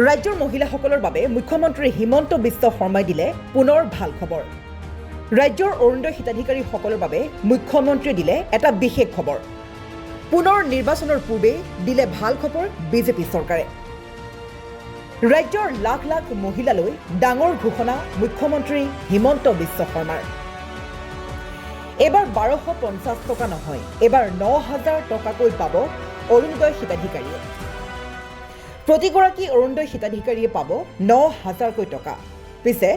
ৰাজ্যৰ মহিলাসকলৰ বাবে মুখ্যমন্ত্ৰী হিমন্ত বিশ্ব শৰ্মাই দিলে পুনৰ ভাল খবৰ। ৰাজ্যৰ অৰুণোদয় হিতাধিকাৰীসকলৰ বাবে মুখ্যমন্ত্ৰীয়ে দিলে এটা বিশেষ খবৰ। পুনৰ নিৰ্বাচনৰ পূৰ্বে দিলে ভাল খবৰ বিজেপি চৰকাৰে। ৰাজ্যৰ লাখ লাখ মহিলালৈ ডাঙৰ ঘোষণা মুখ্যমন্ত্ৰী হিমন্ত বিশ্ব শৰ্মাৰ। এবাৰ 1250 টকা নহয়, এবাৰ 9000 টকাকৈ পাব অৰুণোদয় হিতাধিকাৰীয়ে। প্ৰতিগৰাকী অৰুণোদয় হিতাধিকাৰীয়ে পাব 9000কৈ টকা। পিছে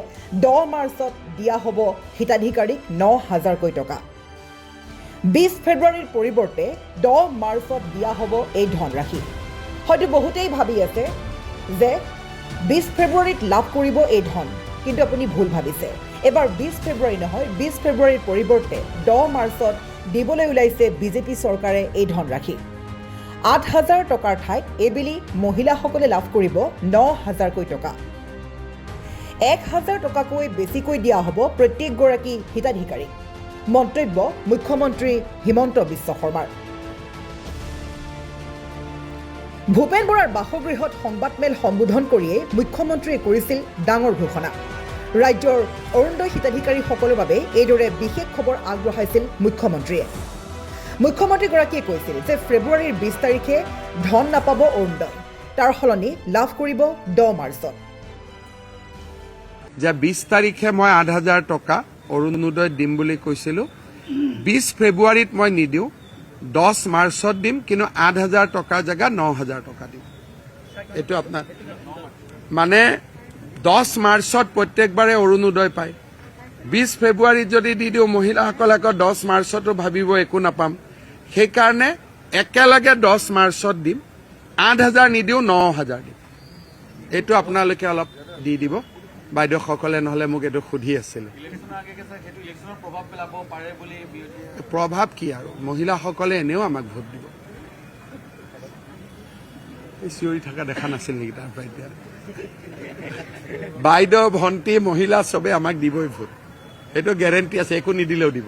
10 মাৰ্চত দিয়া হ'ব হিতাধিকাৰীক 9000কৈ টকা। 20 ফেব্ৰুৱাৰীৰ পৰিৱৰ্তে 10 মাৰ্চত দিয়া হ'ব এই ধনৰাশি। হয়তো বহুতেই ভাবি আছে যে 20 ফেব্ৰুৱাৰীত লাভ কৰিব এই ধন, কিন্তু আপুনি ভুল ভাবিছে। এবাৰ 20 ফেব্ৰুৱাৰী নহয়, 20 ফেব্ৰুৱাৰীৰ পৰিৱৰ্তে 10 মাৰ্চত দিবলৈ ওলাইছে বিজেপি চৰকাৰে এই ধনৰাশি। 8000 টকাৰ ঠাইত এইবেলি মহিলাসকলে লাভ কৰিব 9000কৈ টকা। 1000 টকাকৈ বেছিকৈ দিয়া হ'ব প্ৰত্যেকগৰাকী হিতাধিকাৰীক। মন্তব্য মুখ্যমন্ত্ৰী হিমন্ত বিশ্ব শৰ্মাৰ। ভূপেন বৰাৰ বাসগৃহত সংবাদমেল সম্বোধন কৰিয়েই মুখ্যমন্ত্ৰীয়ে কৰিছিল ডাঙৰ ঘোষণা। ৰাজ্যৰ অৰুণোদয় হিতাধিকাৰীসকলৰ বাবে এইদৰে বিশেষ খবৰ আগবঢ়াইছিল মুখ্যমন্ত্ৰীয়ে। মুখ্যমন্ত্ৰীগৰাকীয়ে কৈছিল যে ফেব্ৰুৱাৰীৰ 20 তাৰিখে ধন নাপাব অৰুণোদয়, তাৰ সলনি লাভ কৰিব 10 মাৰ্চত। যে 20 তাৰিখে মই 8000 টকা অৰুণোদয় দিম বুলি কৈছিলোঁ। 20 ফেব্ৰুৱাৰীত মই নিদিওঁ, 10 মাৰ্চত দিম, কিন্তু 8000 টকাৰ জেগা 9000 টকা দিম। এইটো আপোনাৰ মানে 10 মাৰ্চত প্ৰত্যেকবাৰে অৰুণোদয় পায়। 20 ফেব্ৰুৱাৰীত যদি দি দিওঁ, মহিলাসকলে আকৌ 10 মাৰ্চতো ভাবিব একো নাপাম। সেইকাৰণে একেলগে 10 মাৰ্চত দিম, 8000 নিদিওঁ, 9000 দিম। এইটো আপোনালোকে অলপ দি দিব বাইদেউসকলে, নহলে মোক এইটো সুধি আছিলে। প্ৰভাৱ কি আৰু, মহিলাসকলে এনেও আমাক ভোট দিব। চিঞৰি থকা দেখা নাছিল নেকি তাৰ পৰা? এতিয়া বাইদেউ, ভণ্টি, মহিলা চবে আমাক দিবই ভোট, এইটো গেৰেণ্টি আছে, একো নিদিলেও দিব।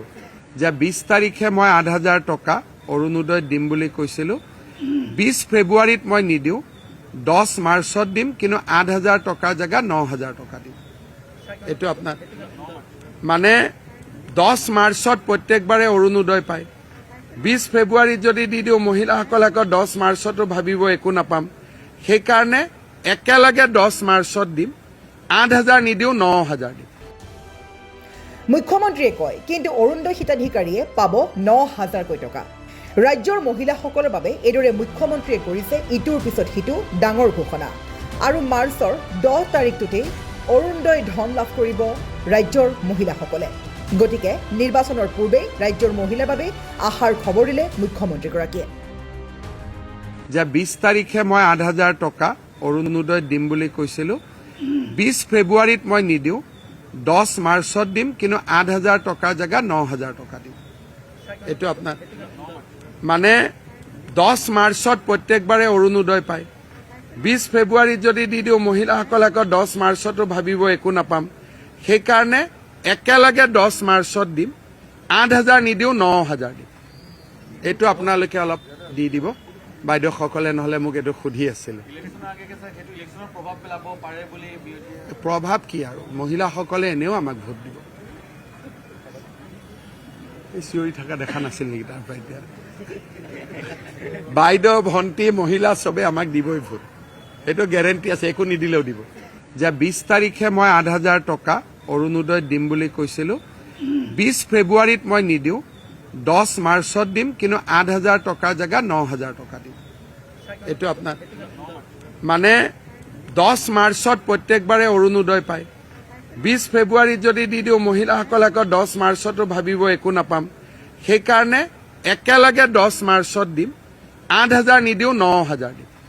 যে 20 তাৰিখে মই 8000 টকা অৰুণোদয় দিম বুলি কৈছিলোঁ। 20 ফেব্ৰুৱাৰীত মই নিদিওঁ, 10 মাৰ্চত দিম, কিন্তু 8000 টকাৰ জেগা 9000 টকা দিম। এইটো আপোনাৰ মানে 10 মাৰ্চত প্ৰত্যেকবাৰে অৰুণোদয় পায়। 20 ফেব্ৰুৱাৰীত যদি দি দিওঁ, মহিলাসকলে আকৌ 10 মাৰ্চতো ভাবিব একো নাপাম। সেইকাৰণে একেলগে 10 মাৰ্চত দিম, 8000 নিদিওঁ, 9000 দিম। মুখ্যমন্ত্ৰীয়ে কয়, কিন্তু অৰুণোদয় হিতাধিকাৰীয়ে পাব 9000কৈ টকা। ৰাজ্যৰ মহিলাসকলৰ বাবে এইদৰে মুখ্যমন্ত্ৰীয়ে কৰিছে ইটোৰ পিছত সিটো ডাঙৰ ঘোষণা। আৰু মাৰ্চৰ 10 তাৰিখটোতেই অৰুণোদয় ধন লাভ কৰিব ৰাজ্যৰ মহিলাসকলে। গতিকে নিৰ্বাচনৰ পূৰ্বেই ৰাজ্যৰ মহিলাৰ বাবে আশাৰ খবৰ দিলে মুখ্যমন্ত্ৰীগৰাকীয়ে। যে 20 তাৰিখে মই 8000 টকা অৰুণোদয় দিম বুলি কৈছিলোঁ। 20 ফেব্ৰুৱাৰীত মই নিদিওঁ, 10 মাৰ্চত দিম, কিন্তু 8000 টকাৰ জেগা 9000 টকা দিম। এইটো আপোনাৰ মানে 10 মাৰ্চত প্ৰত্যেকবাৰে অৰুণোদয় পায়। 20 ফেব্ৰুৱাৰীত যদি দি দিওঁ, মহিলাসকলে আকৌ 10 মাৰ্চতো ভাবিব একো নাপাম। সেইকাৰণে একেলগে 10 মাৰ্চত দিম, 8000 নিদিওঁ, 9000 দিম। এইটো আপোনালোকে অলপ দি দিব বাইদেউসকলে, নহলে মোক এইটো সুধি আছিলে। প্ৰভাৱ কি আৰু, মহিলাসকলে এনেও আমাক ভোট দিব। চিঞৰি থকা দেখা নাছিল নেকি তাৰ পৰা? এতিয়া বাইদেউ, ভণ্টি, মহিলা চবে আমাক দিবই ভোট, এইটো গেৰেণ্টি আছে, একো নিদিলেও দিব। যে 20 তাৰিখে মই 8000 টকা অৰুণোদয় দিম বুলি কৈছিলোঁ। 20 ফেব্ৰুৱাৰীত মই নিদিওঁ, 10 মাৰ্চত দিম, কিন্তু 8000 টকাৰ জেগা 9000 টকা দিম। এইটো আপোনাৰ মানে 10 মাৰ্চত প্ৰত্যেকবাৰে অৰুণোদয় পায়। 20 ফেব্ৰুৱাৰীত যদি দি দিওঁ, মহিলাসকলে আকৌ 10 মাৰ্চতো ভাবিব একো নাপাম। সেইকাৰণে একেলগে 10 মাৰ্চত দিম, 8000 নিদিওঁ, 9000 দিম।